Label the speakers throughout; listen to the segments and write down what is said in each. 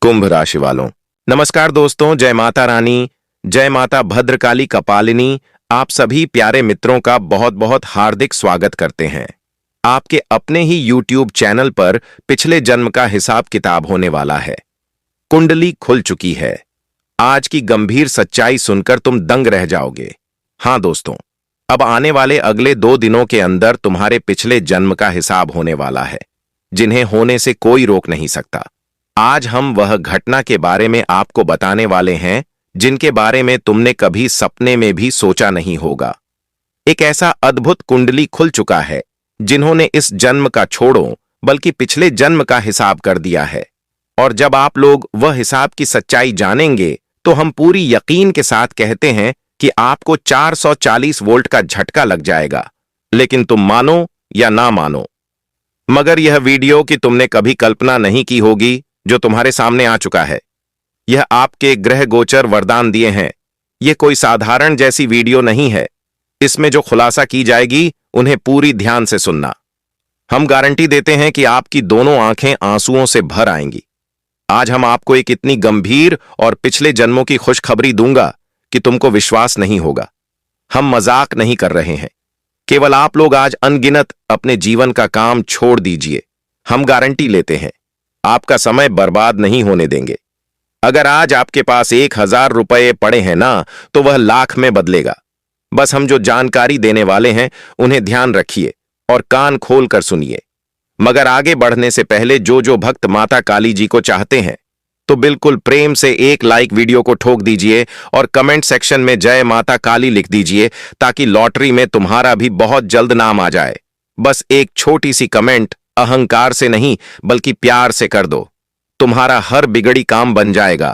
Speaker 1: कुंभ राशि वालों, नमस्कार दोस्तों। जय माता रानी, जय माता भद्रकाली कपालिनी। आप सभी प्यारे मित्रों का बहुत बहुत हार्दिक स्वागत करते हैं। आपके अपने ही YouTube चैनल पर पिछले जन्म का हिसाब किताब होने वाला है। कुंडली खुल चुकी है। आज की गंभीर सच्चाई सुनकर तुम दंग रह जाओगे। हाँ दोस्तों, अब आने वाले अगले 2 दिनों के अंदर तुम्हारे पिछले जन्म का हिसाब होने वाला है, जिन्हें होने से कोई रोक नहीं सकता। आज हम वह घटना के बारे में आपको बताने वाले हैं जिनके बारे में तुमने कभी सपने में भी सोचा नहीं होगा। एक ऐसा अद्भुत कुंडली खुल चुका है जिन्होंने इस जन्म का छोड़ो बल्कि पिछले जन्म का हिसाब कर दिया है। और जब आप लोग वह हिसाब की सच्चाई जानेंगे तो हम पूरी यकीन के साथ कहते हैं कि आपको 440 वोल्ट का झटका लग जाएगा। लेकिन तुम मानो या ना मानो, मगर यह वीडियो की तुमने कभी कल्पना नहीं की होगी जो तुम्हारे सामने आ चुका है। यह आपके ग्रह गोचर वरदान दिए हैं। यह कोई साधारण जैसी वीडियो नहीं है। इसमें जो खुलासा की जाएगी उन्हें पूरी ध्यान से सुनना। हम गारंटी देते हैं कि आपकी दोनों आंखें आंसुओं से भर आएंगी। आज हम आपको एक इतनी गंभीर और पिछले जन्मों की खुशखबरी दूंगा कि तुमको विश्वास नहीं होगा। हम मजाक नहीं कर रहे हैं। केवल आप लोग आज अनगिनत अपने जीवन का काम छोड़ दीजिए। हम गारंटी लेते हैं आपका समय बर्बाद नहीं होने देंगे। अगर आज आपके पास 1000 रुपये पड़े हैं ना, तो वह लाख में बदलेगा। बस हम जो जानकारी देने वाले हैं उन्हें ध्यान रखिए और कान खोल कर सुनिए। मगर आगे बढ़ने से पहले जो भक्त माता काली जी को चाहते हैं तो बिल्कुल प्रेम से एक लाइक वीडियो को ठोक दीजिए और कमेंट सेक्शन में जय माता काली लिख दीजिए, ताकि लॉटरी में तुम्हारा भी बहुत जल्द नाम आ जाए। बस एक छोटी सी कमेंट अहंकार से नहीं बल्कि प्यार से कर दो, तुम्हारा हर बिगड़ी काम बन जाएगा।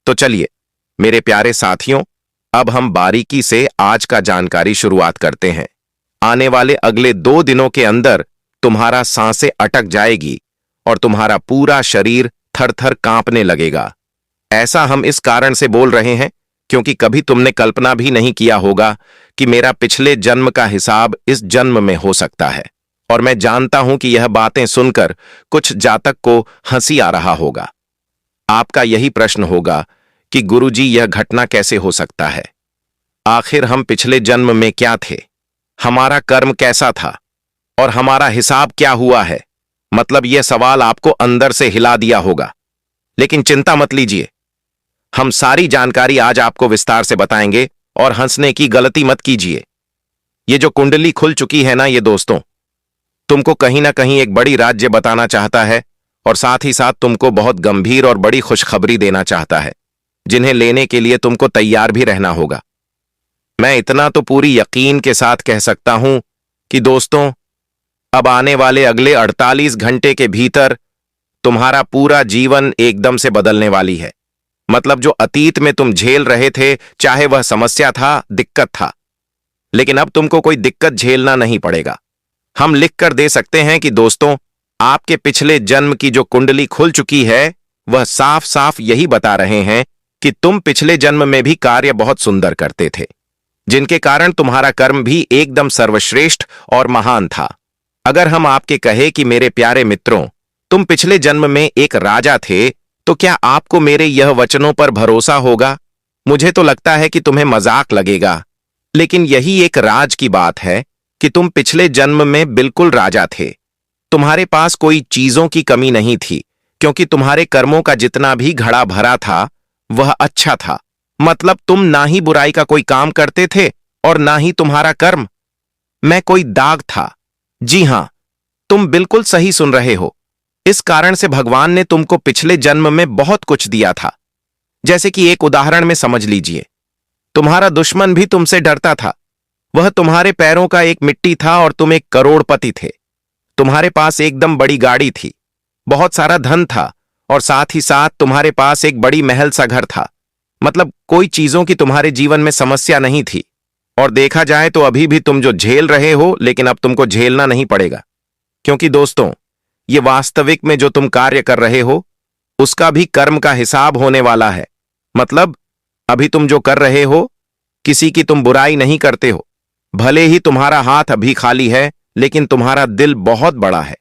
Speaker 1: तो चलिए मेरे प्यारे साथियों, अब हम बारीकी से आज का जानकारी शुरुआत करते हैं। आने वाले अगले 2 दिनों के अंदर तुम्हारा सांसें अटक जाएगी और तुम्हारा पूरा शरीर थर थर कांपने लगेगा। ऐसा हम इस कारण से बोल रहे हैं क्योंकि कभी तुमने कल्पना भी नहीं किया होगा कि मेरा पिछले जन्म का हिसाब इस जन्म में हो सकता है। और मैं जानता हूं कि यह बातें सुनकर कुछ जातक को हंसी आ रहा होगा। आपका यही प्रश्न होगा कि गुरुजी, यह घटना कैसे हो सकता है? आखिर हम पिछले जन्म में क्या थे? हमारा कर्म कैसा था? और हमारा हिसाब क्या हुआ है? मतलब यह सवाल आपको अंदर से हिला दिया होगा। लेकिन चिंता मत लीजिए, हम सारी जानकारी आज आपको विस्तार से बताएंगे और हंसने की गलती मत कीजिए। ये जो कुंडली खुल चुकी है ना, ये दोस्तों तुमको कहीं ना कहीं एक बड़ी राज्य बताना चाहता है और साथ ही साथ तुमको बहुत गंभीर और बड़ी खुशखबरी देना चाहता है, जिन्हें लेने के लिए तुमको तैयार भी रहना होगा। मैं इतना तो पूरी यकीन के साथ कह सकता हूं कि दोस्तों, अब आने वाले अगले 48 घंटे के भीतर तुम्हारा पूरा जीवन एकदम से बदलने वाली है। मतलब जो अतीत में तुम झेल रहे थे, चाहे वह समस्या था, दिक्कत था, लेकिन अब तुमको कोई दिक्कत झेलना नहीं पड़ेगा। हम लिख कर दे सकते हैं कि दोस्तों, आपके पिछले जन्म की जो कुंडली खुल चुकी है वह साफ साफ यही बता रहे हैं कि तुम पिछले जन्म में भी कार्य बहुत सुंदर करते थे, जिनके कारण तुम्हारा कर्म भी एकदम सर्वश्रेष्ठ और महान था। अगर हम आपके कहे कि मेरे प्यारे मित्रों, तुम पिछले जन्म में एक राजा थे, तो क्या आपको मेरे यह वचनों पर भरोसा होगा? मुझे तो लगता है कि तुम्हें मजाक लगेगा, लेकिन यही एक राज की बात है कि तुम पिछले जन्म में बिल्कुल राजा थे। तुम्हारे पास कोई चीजों की कमी नहीं थी, क्योंकि तुम्हारे कर्मों का जितना भी घड़ा भरा था वह अच्छा था। मतलब तुम ना ही बुराई का कोई काम करते थे और ना ही तुम्हारा कर्म में कोई दाग था। जी हां, तुम बिल्कुल सही सुन रहे हो। इस कारण से भगवान ने तुमको पिछले जन्म में बहुत कुछ दिया था। जैसे कि एक उदाहरण में समझ लीजिए, तुम्हारा दुश्मन भी तुमसे डरता था। वह तुम्हारे पैरों का एक मिट्टी था और तुम एक करोड़पति थे। तुम्हारे पास एकदम बड़ी गाड़ी थी, बहुत सारा धन था और साथ ही साथ तुम्हारे पास एक बड़ी महल सा घर था। मतलब कोई चीजों की तुम्हारे जीवन में समस्या नहीं थी। और देखा जाए तो अभी भी तुम जो झेल रहे हो, लेकिन अब तुमको झेलना नहीं पड़ेगा, क्योंकि दोस्तों, ये वास्तविक में जो तुम कार्य कर रहे हो उसका भी कर्म का हिसाब होने वाला है। मतलब अभी तुम जो कर रहे हो, किसी की तुम बुराई नहीं करते हो। भले ही तुम्हारा हाथ अभी खाली है, लेकिन तुम्हारा दिल बहुत बड़ा है।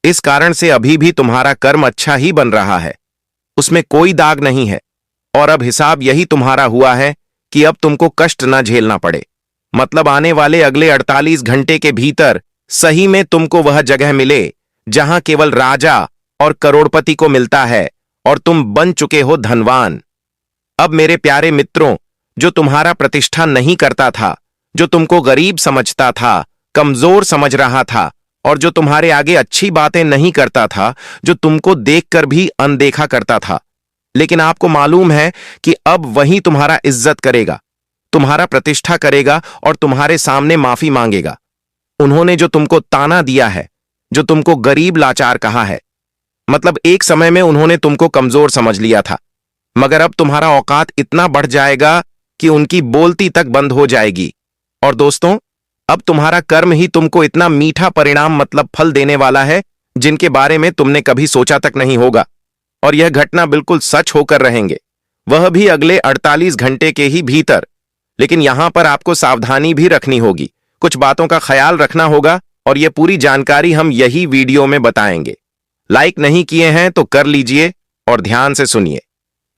Speaker 1: इस कारण से अभी भी तुम्हारा कर्म अच्छा ही बन रहा है। उसमें कोई दाग नहीं है। और अब हिसाब यही तुम्हारा हुआ है कि अब तुमको कष्ट न झेलना पड़े। मतलब आने वाले अगले 48 घंटे के भीतर सही में तुमको वह जगह मिले जहां केवल राजा और करोड़पति को मिलता है और तुम बन चुके हो धनवान। अब मेरे प्यारे मित्रों, जो तुम्हारा प्रतिष्ठा नहीं करता था, जो तुमको गरीब समझता था, कमजोर समझ रहा था और जो तुम्हारे आगे अच्छी बातें नहीं करता था, जो तुमको देखकर भी अनदेखा करता था, लेकिन आपको मालूम है कि अब वही तुम्हारा इज्जत करेगा, तुम्हारा प्रतिष्ठा करेगा और तुम्हारे सामने माफी मांगेगा। उन्होंने जो तुमको ताना दिया है, जो तुमको गरीब लाचार कहा है, मतलब एक समय में उन्होंने तुमको कमजोर समझ लिया था, मगर अब तुम्हारा औकात इतना बढ़ जाएगा कि उनकी बोलती तक बंद हो जाएगी। और दोस्तों, अब तुम्हारा कर्म ही तुमको इतना मीठा परिणाम मतलब फल देने वाला है जिनके बारे में तुमने कभी सोचा तक नहीं होगा। और यह घटना बिल्कुल सच होकर रहेंगे, वह भी अगले 48 घंटे के ही भीतर। लेकिन यहां पर आपको सावधानी भी रखनी होगी, कुछ बातों का ख्याल रखना होगा और यह पूरी जानकारी हम यही वीडियो में बताएंगे। लाइक नहीं किए हैं तो कर लीजिए और ध्यान से सुनिए।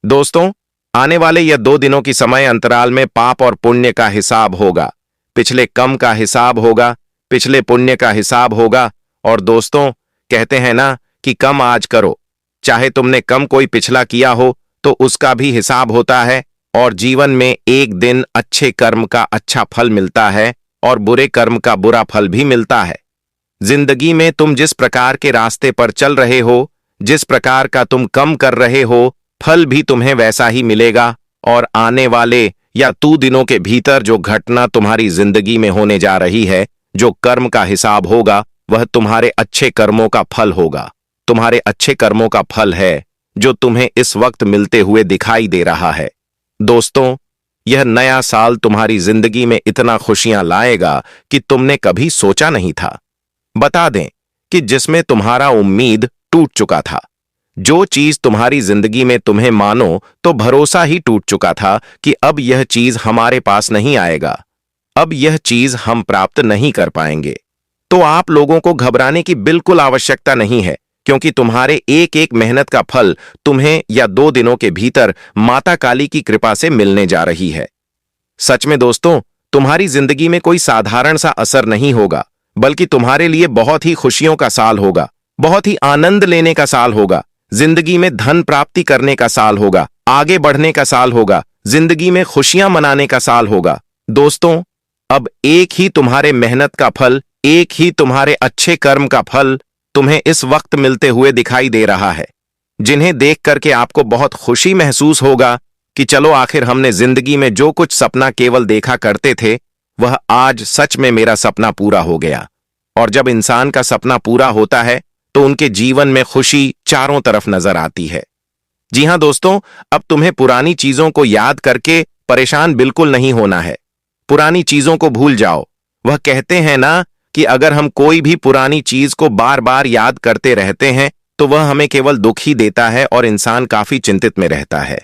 Speaker 1: दोस्तों, आने वाले यह 2 दिनों की समय अंतराल में पाप और पुण्य का हिसाब होगा। पिछले कम का हिसाब होगा, पिछले पुण्य का हिसाब होगा। और दोस्तों, कहते हैं ना कि कम आज करो, चाहे तुमने कम कोई पिछला किया हो तो उसका भी हिसाब होता है। और जीवन में एक दिन अच्छे कर्म का अच्छा फल मिलता है और बुरे कर्म का बुरा फल भी मिलता है। जिंदगी में तुम जिस प्रकार के रास्ते पर चल रहे हो, जिस प्रकार का तुम कम कर रहे हो, फल भी तुम्हें वैसा ही मिलेगा। और आने वाले या 2 दिनों के भीतर जो घटना तुम्हारी जिंदगी में होने जा रही है, जो कर्म का हिसाब होगा, वह तुम्हारे अच्छे कर्मों का फल होगा। तुम्हारे अच्छे कर्मों का फल है जो तुम्हें इस वक्त मिलते हुए दिखाई दे रहा है। दोस्तों, यह नया साल तुम्हारी जिंदगी में इतना खुशियां लाएगा कि तुमने कभी सोचा नहीं था। बता दें कि जिसमें तुम्हारा उम्मीद टूट चुका था, जो चीज तुम्हारी जिंदगी में तुम्हें मानो तो भरोसा ही टूट चुका था कि अब यह चीज हमारे पास नहीं आएगा, अब यह चीज हम प्राप्त नहीं कर पाएंगे, तो आप लोगों को घबराने की बिल्कुल आवश्यकता नहीं है, क्योंकि तुम्हारे एक एक मेहनत का फल तुम्हें या 2 दिनों के भीतर माता काली की कृपा से मिलने जा रही है। सच में दोस्तों, तुम्हारी जिंदगी में कोई साधारण सा असर नहीं होगा, बल्कि तुम्हारे लिए बहुत ही खुशियों का साल होगा, बहुत ही आनंद लेने का साल होगा, जिंदगी में धन प्राप्ति करने का साल होगा, आगे बढ़ने का साल होगा, जिंदगी में खुशियां मनाने का साल होगा। दोस्तों, अब एक ही तुम्हारे मेहनत का फल, एक ही तुम्हारे अच्छे कर्म का फल तुम्हें इस वक्त मिलते हुए दिखाई दे रहा है, जिन्हें देख करके आपको बहुत खुशी महसूस होगा कि चलो आखिर हमने जिंदगी में जो कुछ सपना केवल देखा करते थे, वह आज सच में मेरा सपना पूरा हो गया। और जब इंसान का सपना पूरा होता है तो उनके जीवन में खुशी चारों तरफ नजर आती है। जी हां दोस्तों, अब तुम्हें पुरानी चीजों को याद करके परेशान बिल्कुल नहीं होना है। पुरानी चीजों को भूल जाओ। वह कहते हैं ना कि अगर हम कोई भी पुरानी चीज को बार बार याद करते रहते हैं तो वह हमें केवल दुख ही देता है और इंसान काफी चिंतित में रहता है।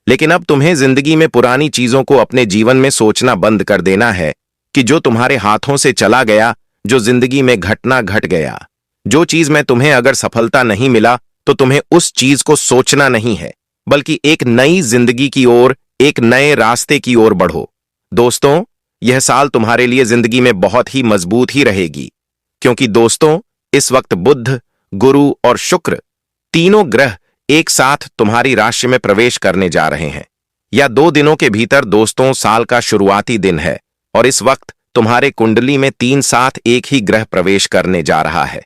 Speaker 1: लेकिन अब तुम्हें जिंदगी में पुरानी चीजों को अपने जीवन में सोचना बंद कर देना है कि जो तुम्हारे हाथों से चला गया, जो जिंदगी में घटना घट गया, जो चीज में तुम्हें अगर सफलता नहीं मिला तो तुम्हें उस चीज को सोचना नहीं है, बल्कि एक नई जिंदगी की ओर, एक नए रास्ते की ओर बढ़ो। दोस्तों, यह साल तुम्हारे लिए जिंदगी में बहुत ही मजबूत ही रहेगी, क्योंकि दोस्तों, इस वक्त बुध, गुरु और शुक्र तीनों ग्रह एक साथ तुम्हारी राशि में प्रवेश करने जा रहे हैं। या 2 दिनों के भीतर दोस्तों साल का शुरुआती दिन है और इस वक्त तुम्हारे कुंडली में 3 साथ एक ही ग्रह प्रवेश करने जा रहा है।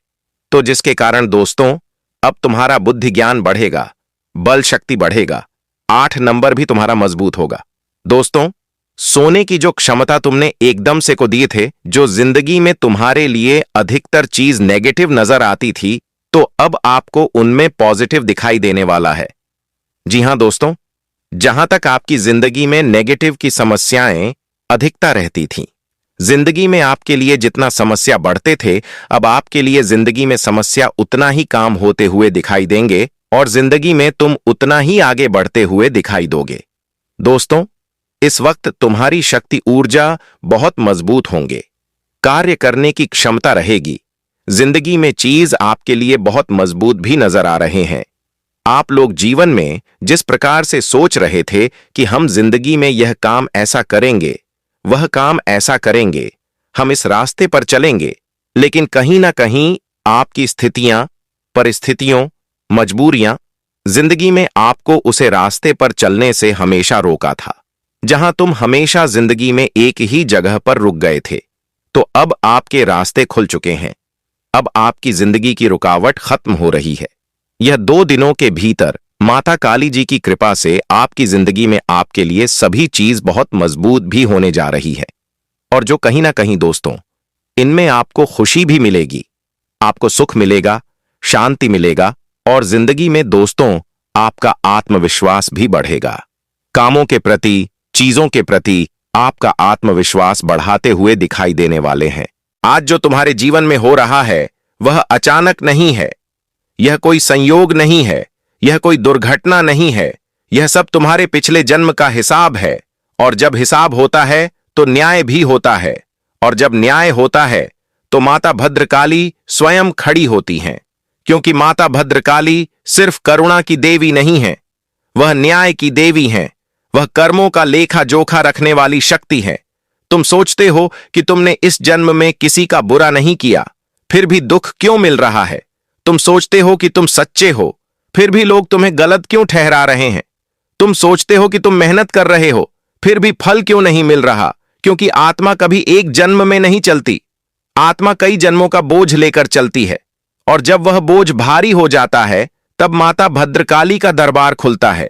Speaker 1: तो जिसके कारण दोस्तों अब तुम्हारा बुद्धि ज्ञान बढ़ेगा, बल शक्ति बढ़ेगा, 8 नंबर भी तुम्हारा मजबूत होगा। दोस्तों, सोने की जो क्षमता तुमने एकदम से को दिए थे, जो जिंदगी में तुम्हारे लिए अधिकतर चीज नेगेटिव नजर आती थी, तो अब आपको उनमें पॉजिटिव दिखाई देने वाला है। जी हां दोस्तों, जहां तक आपकी जिंदगी में नेगेटिव की समस्याएं अधिकता रहती थीं, जिंदगी में आपके लिए जितना समस्या बढ़ते थे, अब आपके लिए जिंदगी में समस्या उतना ही काम होते हुए दिखाई देंगे और जिंदगी में तुम उतना ही आगे बढ़ते हुए दिखाई दोगे। दोस्तों, इस वक्त तुम्हारी शक्ति ऊर्जा बहुत मजबूत होंगे, कार्य करने की क्षमता रहेगी, जिंदगी में चीज आपके लिए बहुत मजबूत भी नजर आ रहे हैं। आप लोग जीवन में जिस प्रकार से सोच रहे थे कि हम जिंदगी में यह काम ऐसा करेंगे, वह काम ऐसा करेंगे, हम इस रास्ते पर चलेंगे, लेकिन कहीं ना कहीं आपकी स्थितियां, परिस्थितियों, मजबूरियां जिंदगी में आपको उसे रास्ते पर चलने से हमेशा रोका था, जहां तुम हमेशा जिंदगी में एक ही जगह पर रुक गए थे। तो अब आपके रास्ते खुल चुके हैं। अब आपकी जिंदगी की रुकावट खत्म हो रही है। यह 2 दिनों के भीतर माता काली जी की कृपा से आपकी जिंदगी में आपके लिए सभी चीज बहुत मजबूत भी होने जा रही है। और जो कहीं ना कहीं दोस्तों, इनमें आपको खुशी भी मिलेगी, आपको सुख मिलेगा, शांति मिलेगा, और जिंदगी में दोस्तों आपका आत्मविश्वास भी बढ़ेगा। कामों के प्रति, चीजों के प्रति आपका आत्मविश्वास बढ़ाते हुए दिखाई देने वाले हैं। आज जो तुम्हारे जीवन में हो रहा है वह अचानक नहीं है, यह कोई संयोग नहीं है, यह कोई दुर्घटना नहीं है, यह सब तुम्हारे पिछले जन्म का हिसाब है। और जब हिसाब होता है तो न्याय भी होता है, और जब न्याय होता है तो माता भद्रकाली स्वयं खड़ी होती हैं, क्योंकि माता भद्रकाली सिर्फ करुणा की देवी नहीं है, वह न्याय की देवी हैं, वह कर्मों का लेखा जोखा रखने वाली शक्ति है। तुम सोचते हो कि तुमने इस जन्म में किसी का बुरा नहीं किया, फिर भी दुख क्यों मिल रहा है? तुम सोचते हो कि तुम सच्चे हो, फिर भी लोग तुम्हें गलत क्यों ठहरा रहे हैं? तुम सोचते हो कि तुम मेहनत कर रहे हो, फिर भी फल क्यों नहीं मिल रहा? क्योंकि आत्मा कभी एक जन्म में नहीं चलती, आत्मा कई जन्मों का बोझ लेकर चलती है। और जब वह बोझ भारी हो जाता है तब माता भद्रकाली का दरबार खुलता है।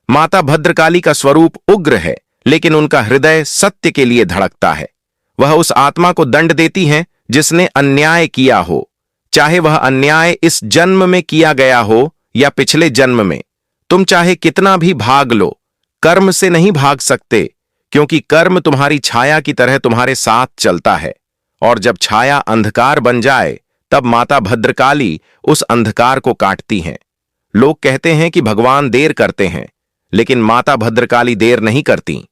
Speaker 1: माता भद्रकाली का स्वरूप उग्र है, लेकिन उनका हृदय सत्य के लिए धड़कता है। वह उस आत्मा को दंड देती हैं जिसने अन्याय किया हो, चाहे वह अन्याय इस जन्म में किया गया हो या पिछले जन्म में। तुम चाहे कितना भी भाग लो, कर्म से नहीं भाग सकते, क्योंकि कर्म तुम्हारी छाया की तरह तुम्हारे साथ चलता है। और जब छाया अंधकार बन जाए तब माता भद्रकाली उस अंधकार को काटती हैं। लोग कहते हैं कि भगवान देर करते हैं, लेकिन माता भद्रकाली देर नहीं करती,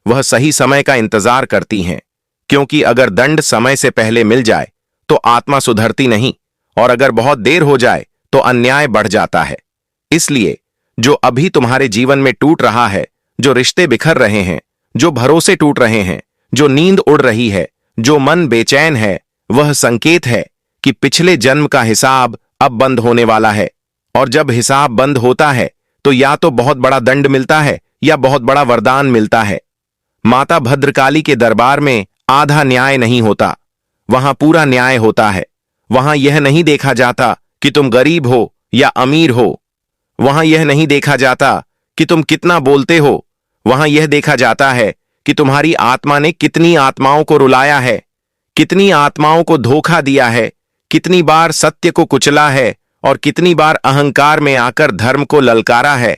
Speaker 1: वह सही समय का इंतजार करती हैं। क्योंकि अगर दंड समय से पहले मिल जाए तो आत्मा सुधरती नहीं, और अगर बहुत देर हो जाए तो अन्याय बढ़ जाता है। इसलिए जो अभी तुम्हारे जीवन में टूट रहा है, जो रिश्ते बिखर रहे हैं, जो भरोसे टूट रहे हैं, जो नींद उड़ रही है, जो मन बेचैन है, वह संकेत है कि पिछले जन्म का हिसाब अब बंद होने वाला है। और जब हिसाब बंद होता है तो या तो बहुत बड़ा दंड मिलता है या बहुत बड़ा वरदान मिलता है। माता भद्रकाली के दरबार में आधा न्याय नहीं होता, वहां पूरा न्याय होता है। वहां यह नहीं देखा जाता कि तुम गरीब हो या अमीर हो, वहां यह नहीं देखा जाता कि तुम कितना बोलते हो, वहां यह देखा जाता है कि तुम्हारी आत्मा ने कितनी आत्माओं को रुलाया है, कितनी आत्माओं को धोखा दिया है, कितनी बार सत्य को कुचला है, और कितनी बार अहंकार में आकर धर्म को ललकारा है।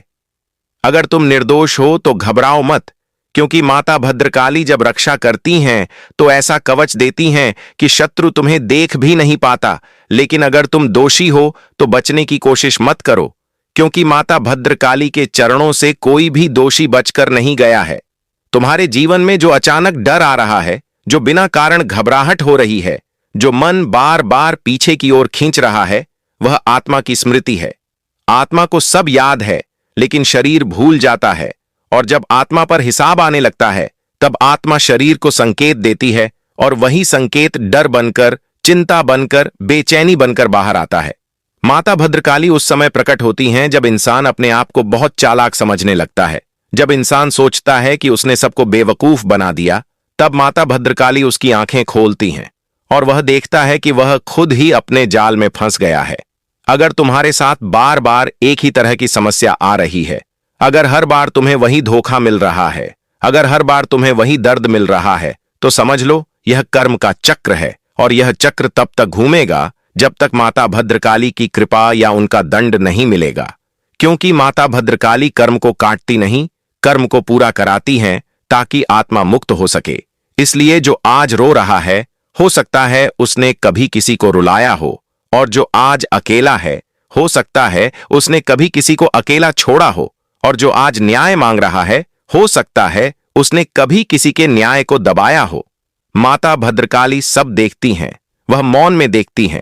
Speaker 1: अगर तुम निर्दोष हो तो घबराओ मत, क्योंकि माता भद्रकाली जब रक्षा करती हैं तो ऐसा कवच देती हैं कि शत्रु तुम्हें देख भी नहीं पाता। लेकिन अगर तुम दोषी हो तो बचने की कोशिश मत करो, क्योंकि माता भद्रकाली के चरणों से कोई भी दोषी बचकर नहीं गया है। तुम्हारे जीवन में जो अचानक डर आ रहा है, जो बिना कारण घबराहट हो रही है, जो मन बार बार पीछे की ओर खींच रहा है, वह आत्मा की स्मृति है। आत्मा को सब याद है, लेकिन शरीर भूल जाता है। और जब आत्मा पर हिसाब आने लगता है तब आत्मा शरीर को संकेत देती है, और वही संकेत डर बनकर, चिंता बनकर, बेचैनी बनकर बाहर आता है। माता भद्रकाली उस समय प्रकट होती हैं जब इंसान अपने आप को बहुत चालाक समझने लगता है। जब इंसान सोचता है कि उसने सबको बेवकूफ बना दिया, तब माता भद्रकाली उसकी आंखें खोलती हैं और वह देखता है कि वह खुद ही अपने जाल में फंस गया है। अगर तुम्हारे साथ बार बार एक ही तरह की समस्या आ रही है, अगर हर बार तुम्हें वही धोखा मिल रहा है, अगर हर बार तुम्हें वही दर्द मिल रहा है, तो समझ लो यह कर्म का चक्र है। और यह चक्र तब तक घूमेगा जब तक माता भद्रकाली की कृपा या उनका दंड नहीं मिलेगा। क्योंकि माता भद्रकाली कर्म को काटती नहीं, कर्म को पूरा कराती हैं ताकि आत्मा मुक्त हो सके। इसलिए जो आज रो रहा है, हो सकता है उसने कभी किसी को रुलाया हो, और जो आज अकेला है, हो सकता है उसने कभी किसी को अकेला छोड़ा हो, और जो आज न्याय मांग रहा है, हो सकता है उसने कभी किसी के न्याय को दबाया हो। माता भद्रकाली सब देखती हैं, वह मौन में देखती हैं,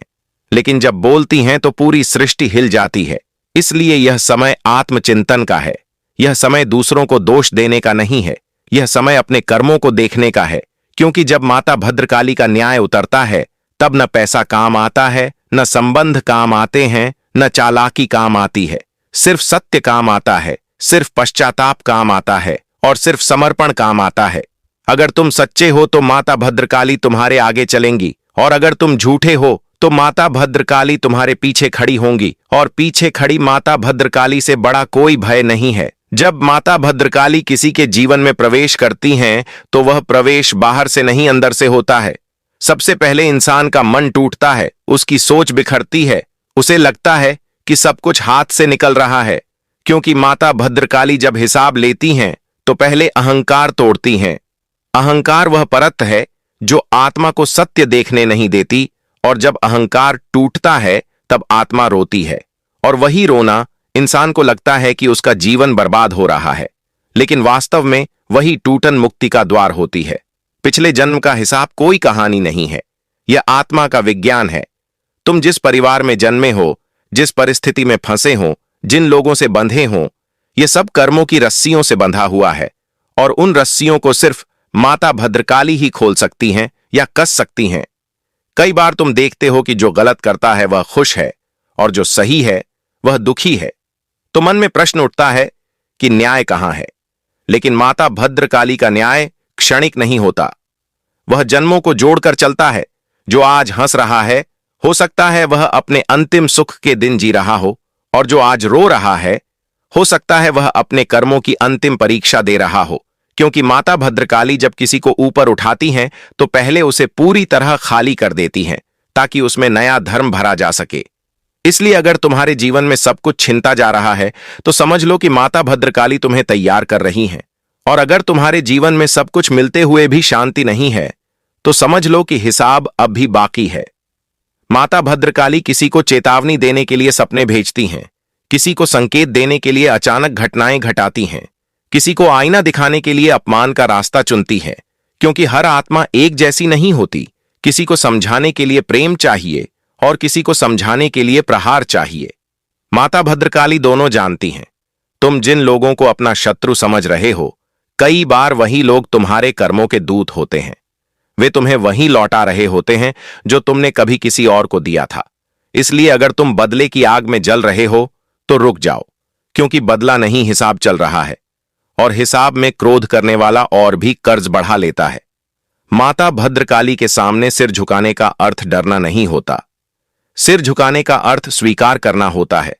Speaker 1: लेकिन जब बोलती हैं तो पूरी सृष्टि हिल जाती है। इसलिए यह समय आत्मचिंतन का है। यह समय दूसरों को दोष देने का नहीं है। यह समय अपने कर्मों को देखने का है, क्योंकि जब माता भद्रकाली का न्याय उतरता है तब न पैसा काम आता है, न संबंध काम आते हैं, न चालाकी काम आती है। सिर्फ सत्य काम आता है, सिर्फ पश्चाताप काम आता है और सिर्फ समर्पण काम आता है। अगर तुम सच्चे हो तो माता भद्रकाली तुम्हारे आगे चलेंगी, और अगर तुम झूठे हो तो माता भद्रकाली तुम्हारे पीछे खड़ी होंगी, और पीछे खड़ी माता भद्रकाली से बड़ा कोई भय नहीं है। जब माता भद्रकाली किसी के जीवन में प्रवेश करती हैं तो वह प्रवेश बाहर से नहीं अंदर से होता है। सबसे पहले इंसान का मन टूटता है, उसकी सोच बिखरती है, उसे लगता है कि सब कुछ हाथ से निकल रहा है, क्योंकि माता भद्रकाली जब हिसाब लेती हैं तो पहले अहंकार तोड़ती हैं। अहंकार वह परत है जो आत्मा को सत्य देखने नहीं देती, और जब अहंकार टूटता है तब आत्मा रोती है, और वही रोना इंसान को लगता है कि उसका जीवन बर्बाद हो रहा है, लेकिन वास्तव में वही टूटन मुक्ति का द्वार होती है। पिछले जन्म का हिसाब कोई कहानी नहीं है, यह आत्मा का विज्ञान है। तुम जिस परिवार में जन्मे हो, जिस परिस्थिति में फंसे हो, जिन लोगों से बंधे हो, यह सब कर्मों की रस्सियों से बंधा हुआ है, और उन रस्सियों को सिर्फ माता भद्रकाली ही खोल सकती हैं या कस सकती हैं। कई बार तुम देखते हो कि जो गलत करता है वह खुश है, और जो सही है वह दुखी है। तो मन में प्रश्न उठता है कि न्याय कहां है? लेकिन माता भद्रकाली का न्याय क्षणिक नहीं होता, वह जन्मों को जोड़कर चलता है। जो आज हंस रहा है, हो सकता है वह अपने अंतिम सुख के दिन जी रहा हो, और जो आज रो रहा है, हो सकता है वह अपने कर्मों की अंतिम परीक्षा दे रहा हो। क्योंकि माता भद्रकाली जब किसी को ऊपर उठाती हैं तो पहले उसे पूरी तरह खाली कर देती हैं, ताकि उसमें नया धर्म भरा जा सके। इसलिए अगर तुम्हारे जीवन में सब कुछ छिनता जा रहा है तो समझ लो कि माता भद्रकाली तुम्हें तैयार कर रही हैं, और अगर तुम्हारे जीवन में सब कुछ मिलते हुए भी शांति नहीं है तो समझ लो कि हिसाब अब भी बाकी है। माता भद्रकाली किसी को चेतावनी देने के लिए सपने भेजती हैं, किसी को संकेत देने के लिए अचानक घटनाएं घटाती हैं, किसी को आईना दिखाने के लिए अपमान का रास्ता चुनती है, क्योंकि हर आत्मा एक जैसी नहीं होती। किसी को समझाने के लिए प्रेम चाहिए और किसी को समझाने के लिए प्रहार चाहिए। माता भद्रकाली दोनों जानती हैं। तुम जिन लोगों को अपना शत्रु समझ रहे हो, कई बार वही लोग तुम्हारे कर्मों के दूत होते हैं। वे तुम्हें वही लौटा रहे होते हैं जो तुमने कभी किसी और को दिया था। इसलिए अगर तुम बदले की आग में जल रहे हो तो रुक जाओ, क्योंकि बदला नहीं, हिसाब चल रहा है, और हिसाब में क्रोध करने वाला और भी कर्ज बढ़ा लेता है। माता भद्रकाली के सामने सिर झुकाने का अर्थ डरना नहीं होता। सिर झुकाने का अर्थ स्वीकार करना होता है।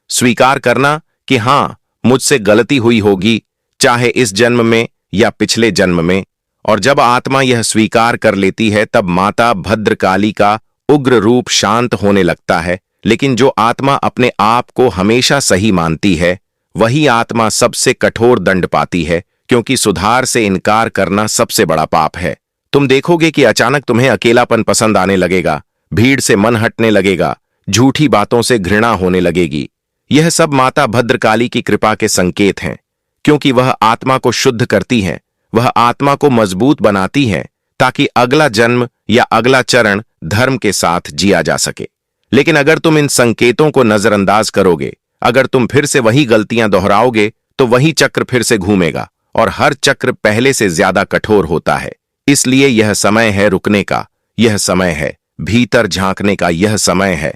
Speaker 1: स्वीकार करना कि हां, मुझसे गलती हुई होगी, चाहे इस जन्म में या पिछले जन्म में। और जब आत्मा यह स्वीकार कर लेती है तब माता भद्रकाली का उग्र रूप शांत होने लगता है। लेकिन जो आत्मा अपने आप को हमेशा सही मानती है, वही आत्मा सबसे कठोर दंड पाती है, क्योंकि सुधार से इनकार करना सबसे बड़ा पाप है। तुम देखोगे कि अचानक तुम्हें अकेलापन पसंद आने लगेगा, भीड़ से मन हटने लगेगा, झूठी बातों से घृणा होने लगेगी। यह सब माता भद्रकाली की कृपा के संकेत हैं, क्योंकि वह आत्मा को शुद्ध करती है, वह आत्मा को मजबूत बनाती है, ताकि अगला जन्म या अगला चरण धर्म के साथ जिया जा सके। लेकिन अगर तुम इन संकेतों को नजरअंदाज करोगे, अगर तुम फिर से वही गलतियां दोहराओगे, तो वही चक्र फिर से घूमेगा, और हर चक्र पहले से ज्यादा कठोर होता है। इसलिए यह समय है रुकने का, यह समय है भीतर झांकने का, यह समय है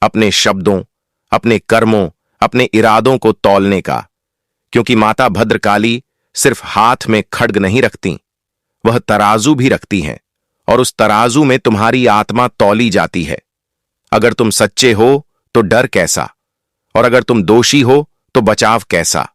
Speaker 1: अपने शब्दों, अपने कर्मों, अपने इरादों को तौलने का। क्योंकि माता भद्रकाली सिर्फ हाथ में खड्ग नहीं रखती, वह तराजू भी रखती हैं, और उस तराजू में तुम्हारी आत्मा तौली जाती है। अगर तुम सच्चे हो तो डर कैसा, और अगर तुम दोषी हो तो बचाव कैसा।